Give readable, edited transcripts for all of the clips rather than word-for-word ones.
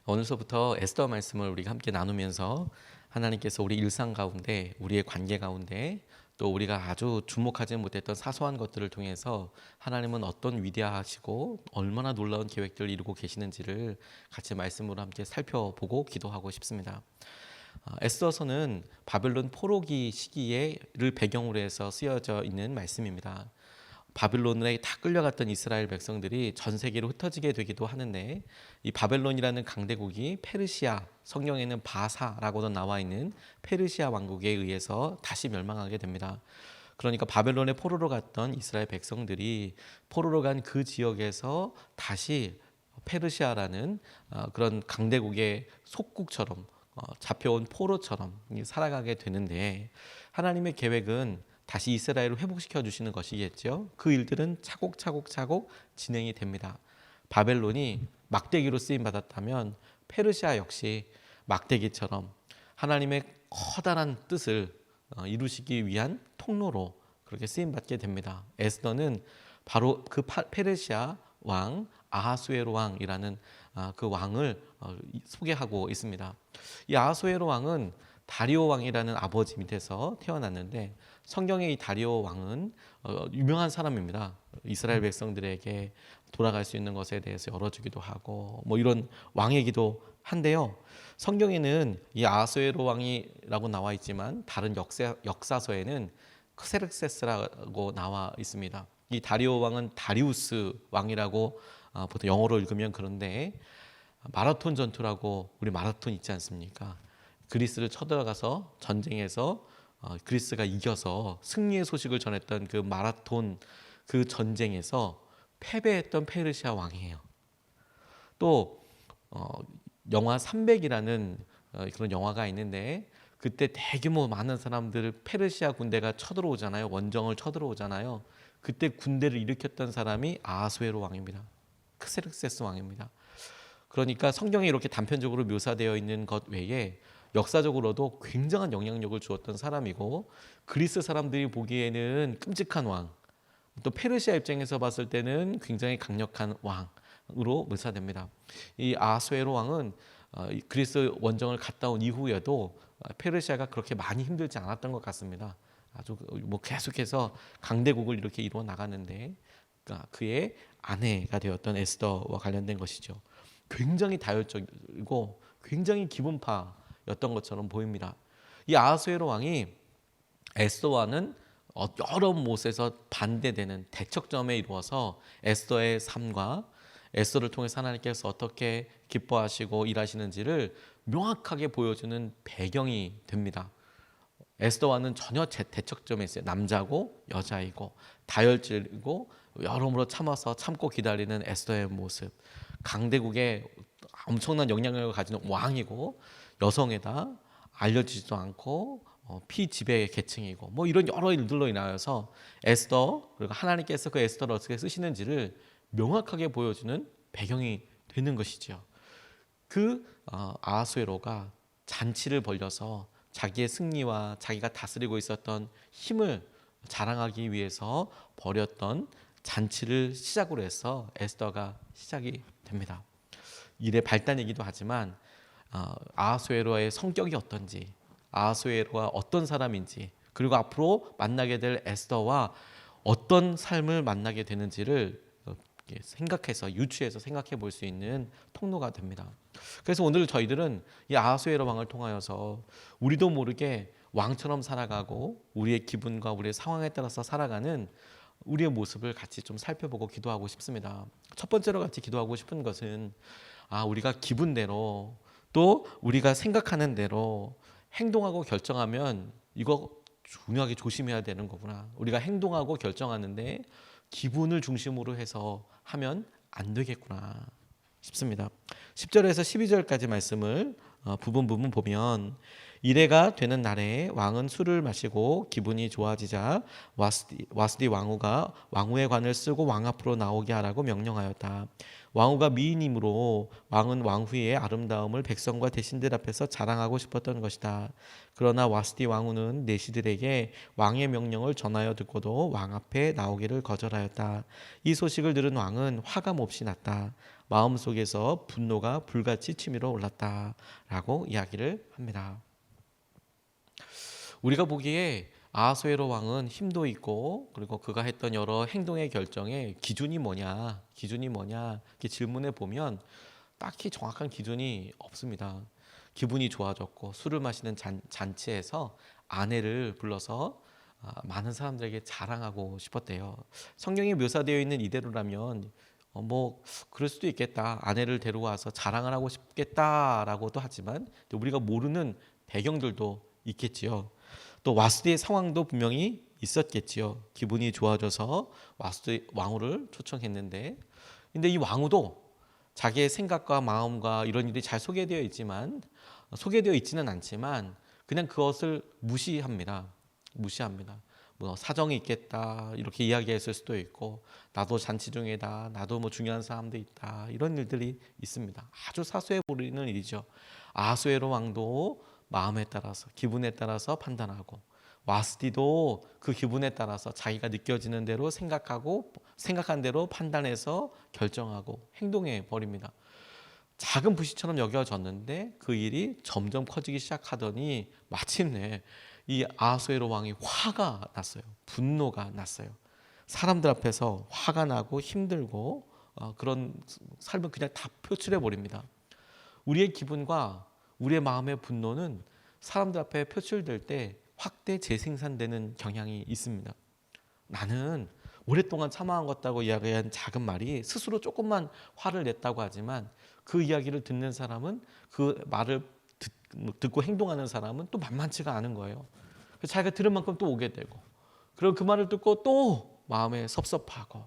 오늘서부터 에스더 말씀을 우리가 함께 나누면서 하나님께서 우리 일상 가운데, 우리의 관계 가운데, 또 우리가 아주 주목하지 못했던 사소한 것들을 통해서 하나님은 어떤 위대하시고 얼마나 놀라운 계획들을 이루고 계시는지를 같이 말씀으로 함께 살펴보고 기도하고 싶습니다. 에스더서는 바벨론 포로기 시기를 배경으로 해서 쓰여져 있는 말씀입니다. 바빌론에 다 끌려갔던 이스라엘 백성들이 전 세계로 흩어지게 되기도 하는데, 이 바벨론이라는 강대국이 페르시아, 성경에는 바사라고도 나와 있는 페르시아 왕국에 의해서 다시 멸망하게 됩니다. 그러니까 바벨론에 포로로 갔던 이스라엘 백성들이 포로로 간 그 지역에서 다시 페르시아라는 그런 강대국의 속국처럼 잡혀온 포로처럼 살아가게 되는데, 하나님의 계획은 다시 이스라엘을 회복시켜 주시는 것이겠죠. 그 일들은 차곡차곡 진행이 됩니다. 바벨론이 막대기로 쓰임 받았다면 페르시아 역시 막대기처럼 하나님의 커다란 뜻을 이루시기 위한 통로로 그렇게 쓰임 받게 됩니다. 에스더는 바로 그 페르시아 왕 아하수에로 왕이라는 그 왕을 소개하고 있습니다. 이 아하수에로 왕은 다리오 왕이라는 아버지 밑에서 태어났는데, 성경의 이 다리오 왕은 유명한 사람입니다. 이스라엘 백성들에게 돌아갈 수 있는 것에 대해서 열어주기도 하고 이런 왕이기도 한데요. 성경에는 이 아하수에로 왕이라고 나와 있지만 다른 역사서에는 크세르세스라고 나와 있습니다. 이 다리오 왕은 다리우스 왕이라고 보통 영어로 읽으면 그런데, 마라톤 전투라고 우리 마라톤 있지 않습니까? 그리스를 쳐들어가서 전쟁에서 그리스가 이겨서 승리의 소식을 전했던 그 마라톤 그 전쟁에서 패배했던 페르시아 왕이에요. 또 영화 300이라는 그런 영화가 있는데, 그때 대규모 많은 사람들 페르시아 군대가 쳐들어오잖아요. 원정을 쳐들어오잖아요. 그때 군대를 일으켰던 사람이 아하수에로 왕입니다. 크세르세스 왕입니다. 그러니까 성경에 이렇게 단편적으로 묘사되어 있는 것 외에 역사적으로도 굉장한 영향력을 주었던 사람이고, 그리스 사람들이 보기에는 끔찍한 왕, 또 페르시아 입장에서 봤을 때는 굉장히 강력한 왕으로 묘사됩니다. 이 아하수에로 왕은 그리스 원정을 갔다 온 이후에도 페르시아가 그렇게 많이 힘들지 않았던 것 같습니다. 아주 계속해서 강대국을 이렇게 이루어 나가는데, 그의 아내가 되었던 에스더와 관련된 것이죠. 굉장히 다혈적이고 굉장히 기분파였던 것처럼 보입니다. 이 아하수에로 왕이 에스더와는 여러 못에서 반대되는 대척점에 이루어서 에스더의 삶과 에스더를 통해서 하나님께서 어떻게 기뻐하시고 일하시는지를 명확하게 보여주는 배경이 됩니다. 에스더와는 전혀 대척점에 있어요. 남자고 여자이고 다혈질이고 여러모로 참고 기다리는 에스더의 모습, 강대국의 엄청난 영향력을 가지는 왕이고 여성에다 알려지지도 않고 피지배 계층이고 이런 여러 일들로 인하여서 에스더, 그리고 하나님께서 그 에스더를 어떻게 쓰시는지를 명확하게 보여주는 배경이 되는 것이죠. 그 아하수에로가 잔치를 벌여서 자기의 승리와 자기가 다스리고 있었던 힘을 자랑하기 위해서 벌였던 잔치를 시작으로 해서 에스더가 시작이 됩니다. 일의 발단이기도 하지만 아하수에로의 성격이 어떤지, 아하수에로가 어떤 사람인지, 그리고 앞으로 만나게 될 에스더와 어떤 삶을 만나게 되는지를 생각해서 유추해서 생각해 볼 수 있는 통로가 됩니다. 그래서 오늘 저희들은 이 아하수에로 왕을 통하여서 우리도 모르게 왕처럼 살아가고 우리의 기분과 우리의 상황에 따라서 살아가는 우리의 모습을 같이 좀 살펴보고 기도하고 싶습니다. 첫 번째로 같이 기도하고 싶은 것은 우리가 기분대로 또 우리가 생각하는 대로 행동하고 결정하면 이거 중요하게 조심해야 되는 거구나. 우리가 행동하고 결정하는데 기분을 중심으로 해서 하면 안 되겠구나 싶습니다. 10절에서 12절까지 말씀을 부분 보면, 이레가 되는 날에 왕은 술을 마시고 기분이 좋아지자 와스디 왕후가 왕후의 관을 쓰고 왕 앞으로 나오게 하라고 명령하였다. 왕후가 미인이므로 왕은 왕후의 아름다움을 백성과 대신들 앞에서 자랑하고 싶었던 것이다. 그러나 와스디 왕후는 내시들에게 왕의 명령을 전하여 듣고도 왕 앞에 나오기를 거절하였다. 이 소식을 들은 왕은 화가 몹시 났다. 마음속에서 분노가 불같이 치밀어 올랐다라고 이야기를 합니다. 우리가 보기에 아하수에로 왕은 힘도 있고 그리고 그가 했던 여러 행동의 결정에 기준이 뭐냐 이렇게 질문해 보면 딱히 정확한 기준이 없습니다. 기분이 좋아졌고 술을 마시는 잔치에서 아내를 불러서 많은 사람들에게 자랑하고 싶었대요. 성경에 묘사되어 있는 이대로라면 뭐 그럴 수도 있겠다. 아내를 데려와서 자랑을 하고 싶겠다라고도 하지만 우리가 모르는 배경들도 있겠지요. 또 와스디의 상황도 분명히 있었겠지요. 기분이 좋아져서 와스디 왕후를 초청했는데, 근데 이 왕후도 자기의 생각과 마음과 이런 일이 잘 소개되어 있지는 않지만 그냥 그것을 무시합니다. 뭐 사정이 있겠다 이렇게 이야기했을 수도 있고, 나도 잔치 중이다, 나도 뭐 중요한 사람도 있다, 이런 일들이 있습니다. 아주 사소해 보이는 일이죠. 아하수에로 왕도 마음에 따라서 기분에 따라서 판단하고, 와스디도 그 기분에 따라서 자기가 느껴지는 대로 생각한 대로 판단해서 결정하고 행동해 버립니다. 작은 불씨처럼 여겨졌는데 그 일이 점점 커지기 시작하더니 마침내 이 아하수에로 왕이 화가 났어요. 분노가 났어요. 사람들 앞에서 화가 나고 힘들고 그런 삶을 그냥 다 표출해 버립니다. 우리의 기분과 우리의 마음의 분노는 사람들 앞에 표출될 때 확대 재생산되는 경향이 있습니다. 나는 오랫동안 참아왔다고 이야기한 작은 말이 스스로 조금만 화를 냈다고 하지만 그 이야기를 듣는 사람은, 그 말을 듣고 행동하는 사람은 또 만만치가 않은 거예요. 그래서 자기가 들은 만큼 또 오게 되고, 그리고 그 말을 듣고 또 마음에 섭섭하고,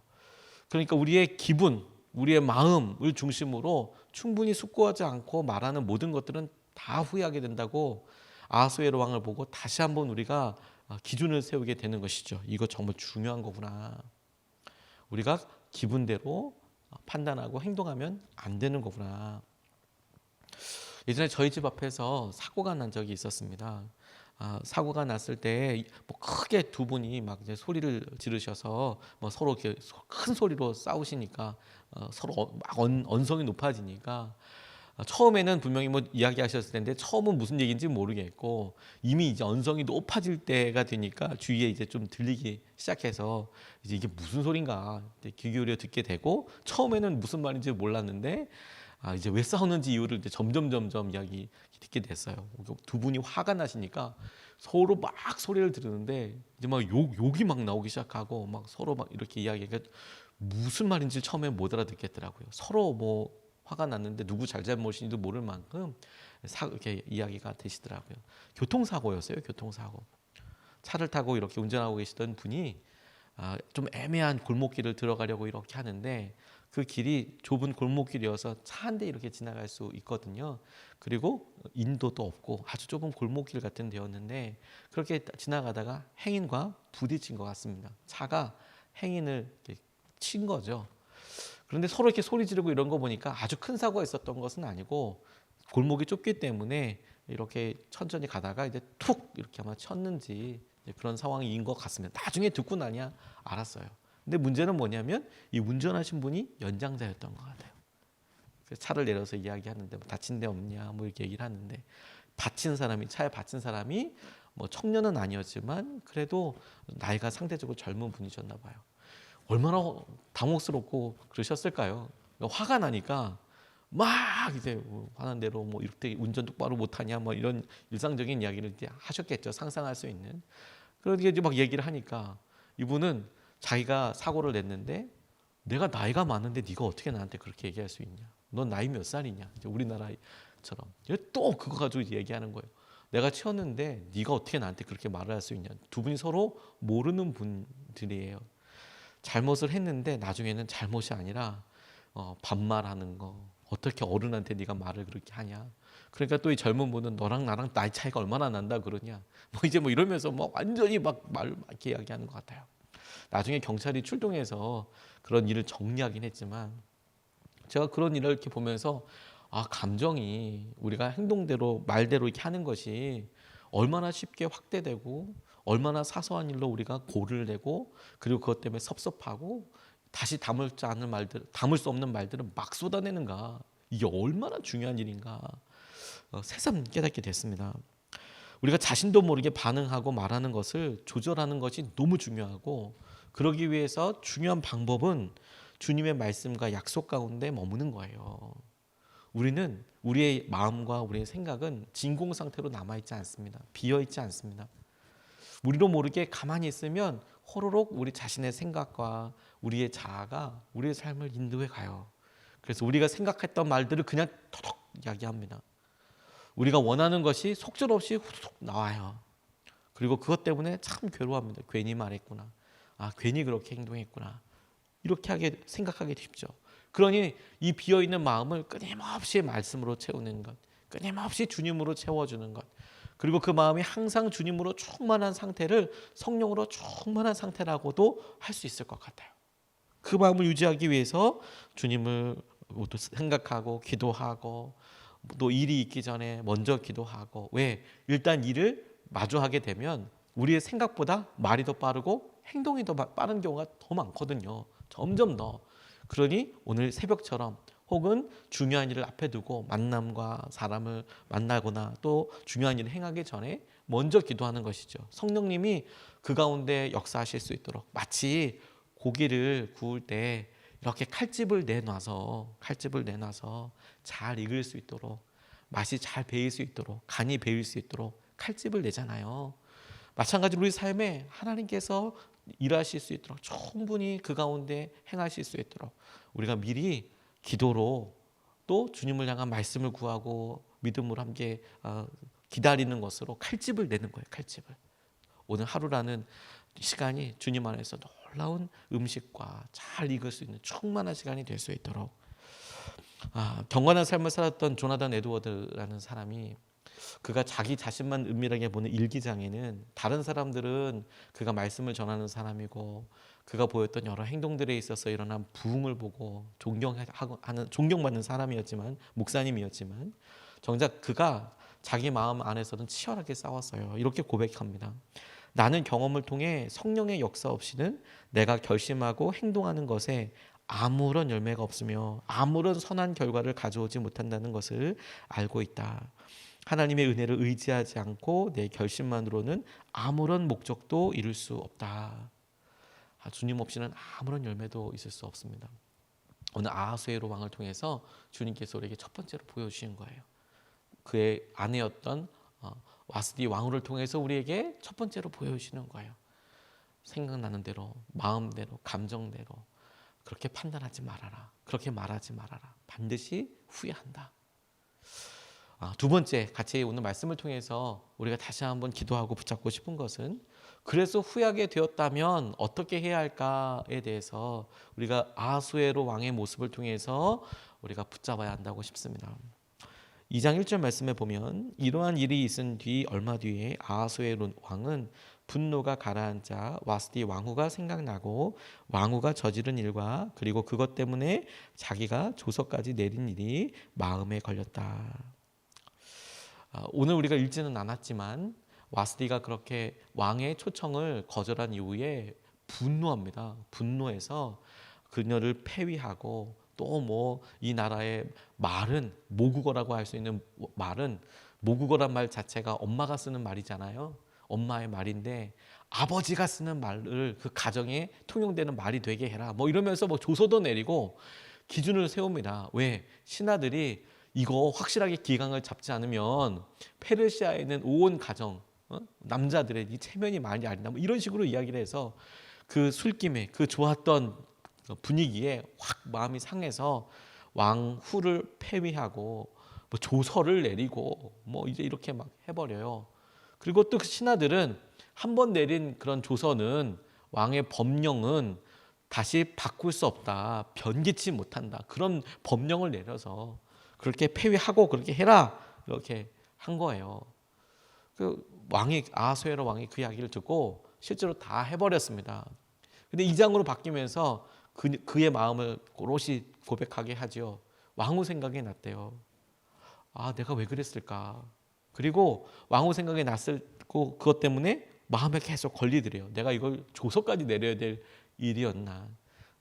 그러니까 우리의 기분, 우리의 마음을 중심으로 충분히 숙고하지 않고 말하는 모든 것들은 다 후회하게 된다고 아하수에로 왕을 보고 다시 한번 우리가 기준을 세우게 되는 것이죠. 이거 정말 중요한 거구나. 우리가 기분대로 판단하고 행동하면 안 되는 거구나. 예전에 저희 집 앞에서 사고가 난 적이 있었습니다. 사고가 났을 때 뭐 크게 두 분이 막 이제 소리를 지르셔서 뭐 서로 이렇게 큰 소리로 싸우시니까 서로 막 언성이 높아지니까, 처음에는 분명히 뭐 이야기하셨을 텐데 처음은 무슨 얘기인지 모르겠고, 이미 이제 언성이 높아질 때가 되니까 주위에 이제 좀 들리기 시작해서 이제 이게 무슨 소린가 귀 기울여 듣게 되고, 처음에는 무슨 말인지 몰랐는데 이제 왜 싸우는지 이유를 이제 점점 이야기 듣게 됐어요. 두 분이 화가 나시니까 서로 막 소리를 지르는데 이제 막 욕이 막 나오기 시작하고, 막 서로 막 이렇게 이야기가 무슨 말인지 처음에 못 알아듣겠더라고요. 서로 뭐 화가 났는데 누구 잘잘못인지도 모를 만큼 이렇게 이야기가 되시더라고요. 교통사고였어요. 교통사고. 차를 타고 이렇게 운전하고 계시던 분이 좀 애매한 골목길을 들어가려고 이렇게 하는데, 그 길이 좁은 골목길이어서 차 한 대 이렇게 지나갈 수 있거든요. 그리고 인도도 없고 아주 좁은 골목길 같은 데였는데, 그렇게 지나가다가 행인과 부딪힌 것 같습니다. 차가 행인을 이렇게 친 거죠. 그런데 서로 이렇게 소리 지르고 이런 거 보니까 아주 큰 사고가 있었던 것은 아니고, 골목이 좁기 때문에 이렇게 천천히 가다가 이제 툭 이렇게 아마 쳤는지 그런 상황인 것 같습니다. 나중에 듣고 나냐 알았어요. 근데 문제는 뭐냐면 이 운전하신 분이 연장자였던 것 같아요. 그래서 차를 내려서 이야기하는데 뭐 다친 데 없냐 뭐 이렇게 얘기를 하는데, 차에 받친 사람이 뭐 청년은 아니었지만 그래도 나이가 상대적으로 젊은 분이셨나 봐요. 얼마나 당혹스럽고 그러셨을까요? 화가 나니까 막 이제 화난 대로 뭐 이렇게 운전 똑바로 못하냐 뭐 이런 일상적인 이야기를 이제 하셨겠죠. 상상할 수 있는. 그렇게 이제 막 얘기를 하니까 이분은 자기가 사고를 냈는데, 내가 나이가 많은데 네가 어떻게 나한테 그렇게 얘기할 수 있냐? 넌 나이 몇 살이냐? 이제 우리나라처럼 또 그거 가지고 이제 얘기하는 거예요. 내가 치웠는데 네가 어떻게 나한테 그렇게 말을 할 수 있냐? 두 분이 서로 모르는 분들이에요. 잘못을 했는데 나중에는 잘못이 아니라 반말하는 거. 어떻게 어른한테 네가 말을 그렇게 하냐? 그러니까 또 이 젊은 분은 너랑 나랑 나이 차이가 얼마나 난다 그러냐? 뭐 이제 뭐 이러면서 뭐 완전히 막 이렇게 이야기하는 것 같아요. 나중에 경찰이 출동해서 그런 일을 정리하긴 했지만, 제가 그런 일을 이렇게 보면서 감정이 우리가 행동대로 말대로 이렇게 하는 것이 얼마나 쉽게 확대되고 얼마나 사소한 일로 우리가 골을 내고, 그리고 그것 때문에 섭섭하고 다시 담을 수 없는 말들을 막 쏟아내는가? 이게 얼마나 중요한 일인가? 새삼 깨닫게 됐습니다. 우리가 자신도 모르게 반응하고 말하는 것을 조절하는 것이 너무 중요하고, 그러기 위해서 중요한 방법은 주님의 말씀과 약속 가운데 머무는 거예요. 우리는 우리의 마음과 우리의 생각은 진공 상태로 남아있지 않습니다. 비어있지 않습니다. 우리도 모르게 가만히 있으면 호로록 우리 자신의 생각과 우리의 자아가 우리의 삶을 인도해 가요. 그래서 우리가 생각했던 말들을 그냥 터덕 이야기합니다. 우리가 원하는 것이 속절없이 후둑 나와요. 그리고 그것 때문에 참 괴로워합니다. 괜히 말했구나. 괜히 그렇게 행동했구나. 이렇게 생각하게 쉽죠. 그러니 이 비어있는 마음을 끊임없이 말씀으로 채우는 것, 끊임없이 주님으로 채워주는 것, 그리고 그 마음이 항상 주님으로 충만한 상태를, 성령으로 충만한 상태라고도 할 수 있을 것 같아요. 그 마음을 유지하기 위해서 주님을 또 생각하고 기도하고, 또 일이 있기 전에 먼저 기도하고. 왜? 일단 일을 마주하게 되면 우리의 생각보다 말이 더 빠르고 행동이 더 빠른 경우가 더 많거든요. 점점 더. 그러니 오늘 새벽처럼 혹은 중요한 일을 앞에 두고 만남과 사람을 만나거나 또 중요한 일을 행하기 전에 먼저 기도하는 것이죠. 성령님이 그 가운데 역사하실 수 있도록, 마치 고기를 구울 때 이렇게 칼집을 내놔서 잘 익을 수 있도록, 맛이 잘 배일 수 있도록, 간이 배일 수 있도록 칼집을 내잖아요. 마찬가지로 우리 삶에 하나님께서 일하실 수 있도록, 충분히 그 가운데 행하실 수 있도록 우리가 미리 기도로 또 주님을 향한 말씀을 구하고 믿음으로 함께 기다리는 것으로 칼집을 내는 거예요. 칼집을. 오늘 하루라는 시간이 주님 안에서 놀라운 음식과 잘 익을 수 있는 충만한 시간이 될 수 있도록. 경건한 삶을 살았던 조나단 에드워드라는 사람이, 그가 자기 자신만 은밀하게 보는 일기장에는 다른 사람들은 그가 말씀을 전하는 사람이고 그가 보였던 여러 행동들에 있어서 일어난 부흥을 보고 존경받는 사람이었지만, 목사님이었지만, 정작 그가 자기 마음 안에서는 치열하게 싸웠어요. 이렇게 고백합니다. 나는 경험을 통해 성령의 역사 없이는 내가 결심하고 행동하는 것에 아무런 열매가 없으며 아무런 선한 결과를 가져오지 못한다는 것을 알고 있다. 하나님의 은혜를 의지하지 않고 내 결심만으로는 아무런 목적도 이룰 수 없다. 주님 없이는 아무런 열매도 있을 수 없습니다. 오늘 아하수에로 왕을 통해서 주님께서 우리에게 첫 번째로 보여주신 거예요. 그의 아내였던 와스디 왕후를 통해서 우리에게 첫 번째로 보여주시는 거예요. 생각나는 대로, 마음대로, 감정대로 그렇게 판단하지 말아라. 그렇게 말하지 말아라. 반드시 후회한다. 두 번째, 같이 오늘 말씀을 통해서 우리가 다시 한번 기도하고 붙잡고 싶은 것은, 그래서 후회하게 되었다면 어떻게 해야 할까에 대해서 우리가 아하수에로 왕의 모습을 통해서 우리가 붙잡아야 한다고 싶습니다. 2장 1절 말씀에 보면, 이러한 일이 있은 뒤 얼마 뒤에 아하수에로 왕은 분노가 가라앉자 와스디 왕후가 생각나고 왕후가 저지른 일과 그리고 그것 때문에 자기가 조서까지 내린 일이 마음에 걸렸다. 오늘 우리가 읽지는 않았지만 와스디가 그렇게 왕의 초청을 거절한 이후에 분노합니다. 분노해서 그녀를 폐위하고, 또 이 나라의 말은, 모국어라고 할 수 있는 말은, 모국어란 말 자체가 엄마가 쓰는 말이잖아요. 엄마의 말인데 아버지가 쓰는 말을 그 가정에 통용되는 말이 되게 해라. 이러면서 조서도 내리고 기준을 세웁니다. 왜? 신하들이 이거 확실하게 기강을 잡지 않으면 페르시아에 있는 온 가정, 남자들의 이 체면이 많이 아린다. 이런 식으로 이야기를 해서 그 술김에, 그 좋았던 분위기에 확 마음이 상해서 왕후를 폐위하고 조서를 내리고 이제 이렇게 막 해버려요. 그리고 또 그 신하들은 한 번 내린 그런 조서는, 왕의 법령은 다시 바꿀 수 없다, 변기치 못한다, 그런 법령을 내려서 그렇게 폐위하고 그렇게 해라, 이렇게 한 거예요. 그 왕이, 아하수에로 왕이 그 이야기를 듣고 실제로 다 해버렸습니다. 근데 2장으로 바뀌면서 그의 마음을 오롯이 고백하게 하죠. 왕후 생각이 났대요. 내가 왜 그랬을까? 그리고 왕후 생각이 났고 그것 때문에 마음에 계속 걸리더래요. 내가 이걸 조서까지 내려야 될 일이었나?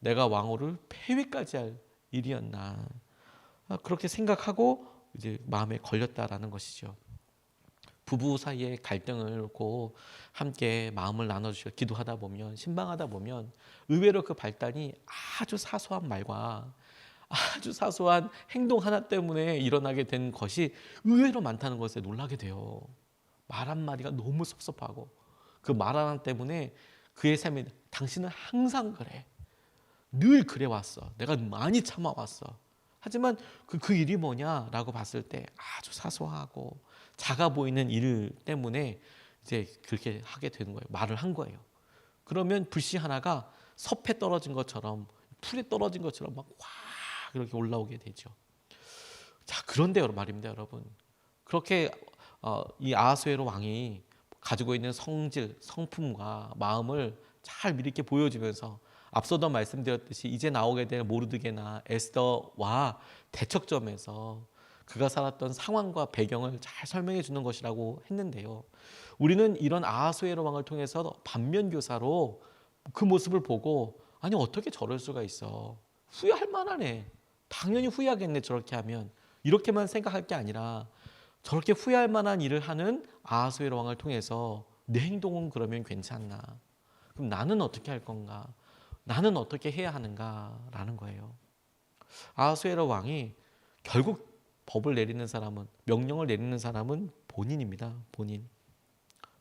내가 왕후를 폐위까지 할 일이었나. 그렇게 생각하고 이제 마음에 걸렸다라는 것이죠. 부부 사이에 갈등을 놓고 함께 마음을 나눠주시고 기도하다 보면, 신방하다 보면 의외로 그 발단이 아주 사소한 말과 아주 사소한 행동 하나 때문에 일어나게 된 것이 의외로 많다는 것에 놀라게 돼요. 말 한마디가 너무 섭섭하고 그 말 하나 때문에 그의 삶에 당신은 항상 그래. 늘 그래왔어. 내가 많이 참아왔어. 하지만 그 일이 뭐냐라고 봤을 때 아주 사소하고 작아 보이는 일 때문에 이제 그렇게 하게 되는 거예요. 말을 한 거예요. 그러면 불씨 하나가 섭에 떨어진 것처럼, 풀에 떨어진 것처럼 막 확 이렇게 올라오게 되죠. 자, 그런데 말입니다, 여러분. 그렇게 이 아하수에로 왕이 가지고 있는 성질, 성품과 마음을 잘 이렇게 보여주면서 앞서도 말씀드렸듯이 이제 나오게 될 모르드게나 에스더와 대척점에서 그가 살았던 상황과 배경을 잘 설명해 주는 것이라고 했는데요. 우리는 이런 아하수에로 왕을 통해서 반면교사로 그 모습을 보고 아니 어떻게 저럴 수가 있어. 후회할 만하네. 당연히 후회하겠네 저렇게 하면. 이렇게만 생각할 게 아니라 저렇게 후회할 만한 일을 하는 아하수에로 왕을 통해서 내 행동은 그러면 괜찮나? 그럼 나는 어떻게 할 건가? 나는 어떻게 해야 하는가라는 거예요. 아하수에로 왕이 결국 법을 내리는 사람은, 명령을 내리는 사람은 본인입니다.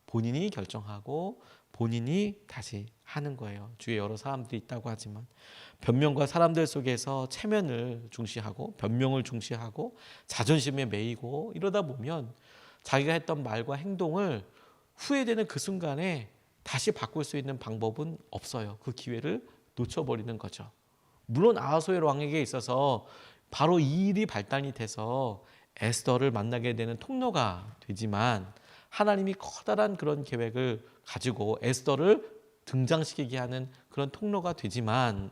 본인이 결정하고 본인이 다시 하는 거예요. 주위에 여러 사람들이 있다고 하지만 변명과 사람들 속에서 체면을 중시하고 변명을 중시하고 자존심에 매이고 이러다 보면 자기가 했던 말과 행동을 후회되는 그 순간에 다시 바꿀 수 있는 방법은 없어요. 그 기회를 놓쳐버리는 거죠. 물론 아하수에로 왕에게 있어서 바로 이 일이 발단이 돼서 에스더를 만나게 되는 통로가 되지만 하나님이 커다란 그런 계획을 가지고 에스더를 등장시키게 하는 그런 통로가 되지만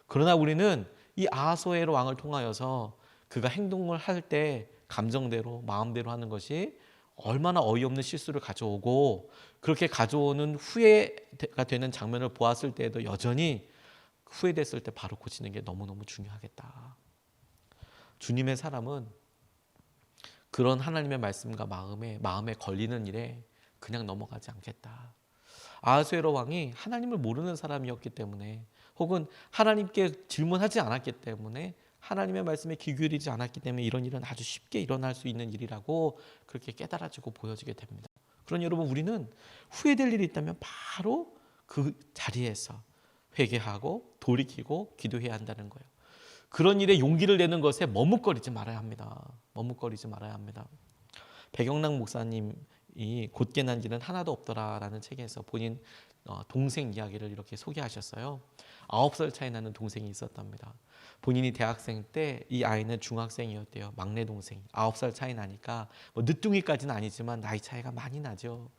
그러나 우리는 이 아하수에로 왕을 통하여서 그가 행동을 할 때 감정대로 마음대로 하는 것이 얼마나 어이없는 실수를 가져오고 그렇게 가져오는 후회가 되는 장면을 보았을 때에도 여전히 후회됐을 때 바로 고치는 게 너무너무 중요하겠다. 주님의 사람은 그런 하나님의 말씀과 마음에 걸리는 일에 그냥 넘어가지 않겠다. 아하수에로 왕이 하나님을 모르는 사람이었기 때문에 혹은 하나님께 질문하지 않았기 때문에 하나님의 말씀에 귀 기울이지 않았기 때문에 이런 일은 아주 쉽게 일어날 수 있는 일이라고 그렇게 깨달아지고 보여지게 됩니다. 그러니 여러분 우리는 후회될 일이 있다면 바로 그 자리에서 회개하고 돌이키고 기도해야 한다는 거예요. 그런 일에 용기를 내는 것에 머뭇거리지 말아야 합니다. 머뭇거리지 말아야 합니다. 백영락 목사님이 곧게 난 길은 하나도 없더라라는 책에서 본인 동생 이야기를 이렇게 소개하셨어요. 9살 차이 나는 동생이 있었답니다. 본인이 대학생 때 이 아이는 중학생이었대요. 막내 동생. 9살 차이 나니까 뭐 늦둥이까지는 아니지만 나이 차이가 많이 나죠.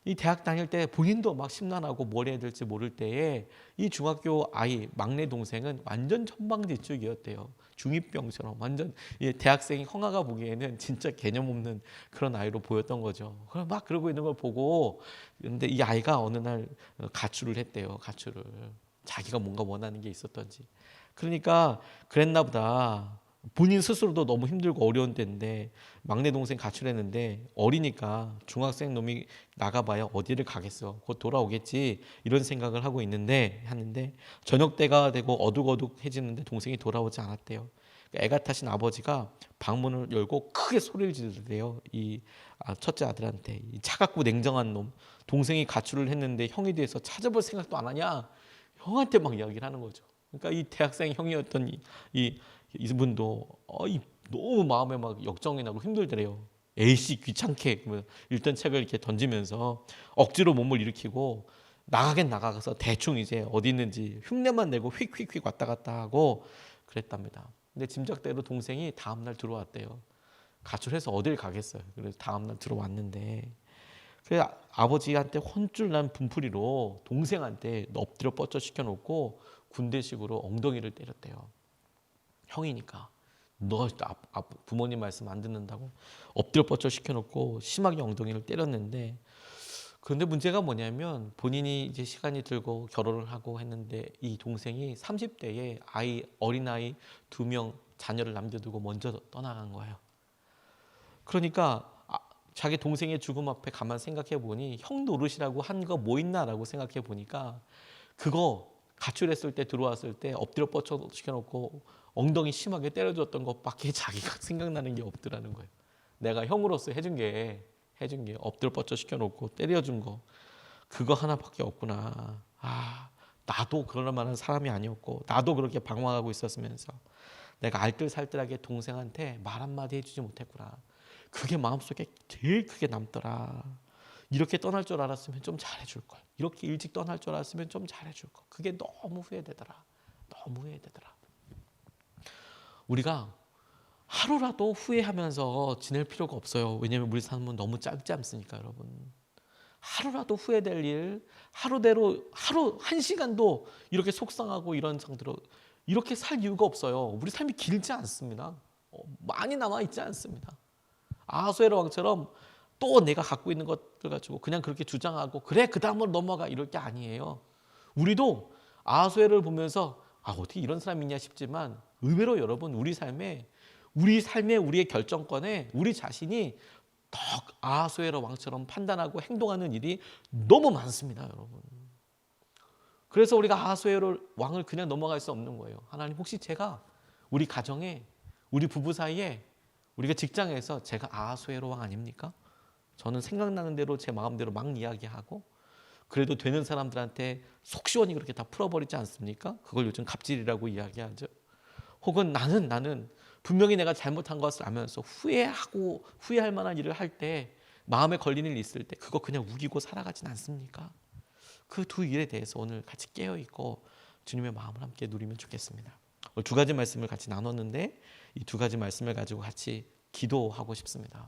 이 대학 다닐 때 본인도 막 심란하고 뭘 해야 될지 모를 때에 이 중학교 아이 막내 동생은 완전 천방지축이었대요. 중2병처럼 완전 대학생이 형아가 보기에는 진짜 개념 없는 그런 아이로 보였던 거죠. 그럼 막 그러고 있는 걸 보고 근데 이 아이가 어느 날 가출을 했대요. 가출을. 자기가 뭔가 원하는 게 있었던지. 그러니까 그랬나 보다. 본인 스스로도 너무 힘들고 어려운 때인데 막내 동생 가출했는데 어리니까 중학생 놈이 나가봐야 어디를 가겠어. 곧 돌아오겠지. 이런 생각을 하고 하는데 저녁 때가 되고 어둑어둑해지는데 동생이 돌아오지 않았대요. 애가 타신 아버지가 방문을 열고 크게 소리를 지르대요. 이 첫째 아들한테 이 차갑고 냉정한 놈 동생이 가출을 했는데 형에 대해서 찾아볼 생각도 안 하냐. 형한테 막 이야기를 하는 거죠. 그러니까 이 대학생 형이었던 이분도 너무 마음에 막 역정이 나고 힘들더래요. 에이씨 귀찮게 읽던 책을 이렇게 던지면서 억지로 몸을 일으키고 나가서 대충 이제 어디 있는지 흉내만 내고 휙휙휙 왔다 갔다 하고 그랬답니다. 근데 짐작대로 동생이 다음날 들어왔대요. 가출해서 어딜 가겠어요. 그래서 다음날 들어왔는데 그래서 아버지한테 혼쭐 난 분풀이로 동생한테 엎드려 뻗쳐 시켜놓고 군대식으로 엉덩이를 때렸대요. 형이니까 너 부모님 말씀 안 듣는다고 엎드려 뻗쳐 시켜놓고 심하게 엉덩이를 때렸는데 그런데 문제가 뭐냐면 본인이 이제 시간이 들고 결혼을 하고 했는데 이 동생이 30대에 어린아이 2명 자녀를 남겨두고 먼저 떠나간 거예요. 그러니까 자기 동생의 죽음 앞에 가만 생각해 보니 형 노릇이라고 한 거 뭐 있나라고 생각해 보니까 그거 가출했을 때 들어왔을 때 엎드려 뻗쳐 시켜놓고 엉덩이 심하게 때려줬던 것밖에 자기가 생각나는 게 없더라는 거예요. 내가 형으로서 해준 게 엎드려 뻗쳐 시켜놓고 때려준 거 그거 하나밖에 없구나. 나도 그럴 만한 사람이 아니었고 나도 그렇게 방황하고 있었으면서 내가 알뜰살뜰하게 동생한테 말 한마디 해주지 못했구나. 그게 마음속에 제일 크게 남더라. 이렇게 떠날 줄 알았으면 좀 잘해줄 걸. 이렇게 일찍 떠날 줄 알았으면 좀 잘해줄 걸. 그게 너무 후회되더라. 너무 후회되더라. 우리가 하루라도 후회하면서 지낼 필요가 없어요. 왜냐하면 우리 삶은 너무 짧지 않습니까, 여러분? 하루라도 후회될 일, 하루 한 시간도 이렇게 속상하고 이런 상태로 이렇게 살 이유가 없어요. 우리 삶이 길지 않습니다. 많이 남아 있지 않습니다. 아하수에로 왕처럼 또 내가 갖고 있는 것들 가지고 그냥 그렇게 주장하고 그래 그 다음으로 넘어가 이럴 게 아니에요. 우리도 아하수에를 보면서 어떻게 이런 사람이 있냐 싶지만 의외로 여러분 우리 삶에 우리의 결정권에 우리 자신이 더 아하수에로 왕처럼 판단하고 행동하는 일이 너무 많습니다, 여러분. 그래서 우리가 아하수에로 왕을 그냥 넘어갈 수 없는 거예요. 하나님 혹시 제가 우리 가정에 우리 부부 사이에 우리가 직장에서 제가 아하수에로 왕 아닙니까? 저는 생각나는 대로 제 마음대로 막 이야기하고 그래도 되는 사람들한테 속 시원히 그렇게 다 풀어버리지 않습니까? 그걸 요즘 갑질이라고 이야기하죠. 혹은 나는 분명히 내가 잘못한 것을 알면서 후회할 만한 일을 할 때 마음에 걸리는 일이 있을 때 그거 그냥 우기고 살아가진 않습니까? 그 두 일에 대해서 오늘 같이 깨어있고 주님의 마음을 함께 누리면 좋겠습니다. 오늘 두 가지 말씀을 같이 나눴는데 이 두 가지 말씀을 가지고 같이 기도하고 싶습니다.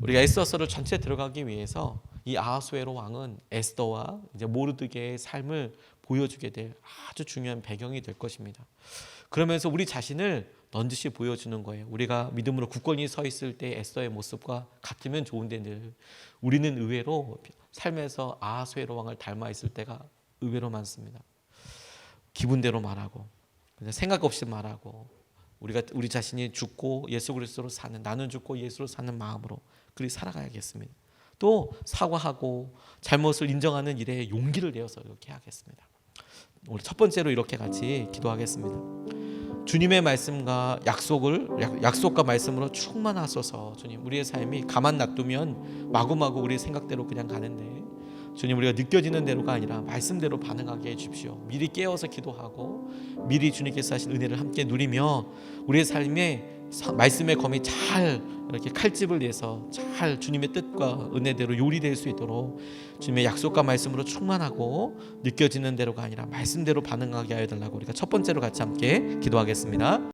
우리가 에스더서를 전체 들어가기 위해서 이 아하수에로 왕은 에스더와 이제 모르드게의 삶을 보여주게 될 아주 중요한 배경이 될 것입니다. 그러면서 우리 자신을 넌지시 보여주는 거예요. 우리가 믿음으로 굳건히 서 있을 때 에스더의 모습과 같으면 좋은데 늘 우리는 의외로 삶에서 아하수에로 왕을 닮아 있을 때가 의외로 많습니다. 기분대로 말하고 생각 없이 말하고 우리 자신이 죽고 예수 그리스도로 사는 나는 죽고 예수로 사는 마음으로 그리 살아가야겠습니다. 또 사과하고 잘못을 인정하는 일에 용기를 내어서 이렇게 하겠습니다. 우리 첫 번째로 이렇게 같이 기도하겠습니다. 주님의 말씀과 약속과 말씀으로 충만하소서. 주님, 우리의 삶이 가만 놔두면 마구마구 우리 생각대로 그냥 가는데 주님, 우리가 느껴지는 대로가 아니라 말씀대로 반응하게 해주십시오. 미리 깨어서 기도하고 미리 주님께서 하신 은혜를 함께 누리며 우리의 삶에 말씀의 검이 잘 이렇게 칼집을 내서 잘 주님의 뜻과 은혜대로 요리될 수 있도록 주님의 약속과 말씀으로 충만하고 느껴지는 대로가 아니라 말씀대로 반응하게 하여 달라고 우리가 첫 번째로 같이 함께 기도하겠습니다.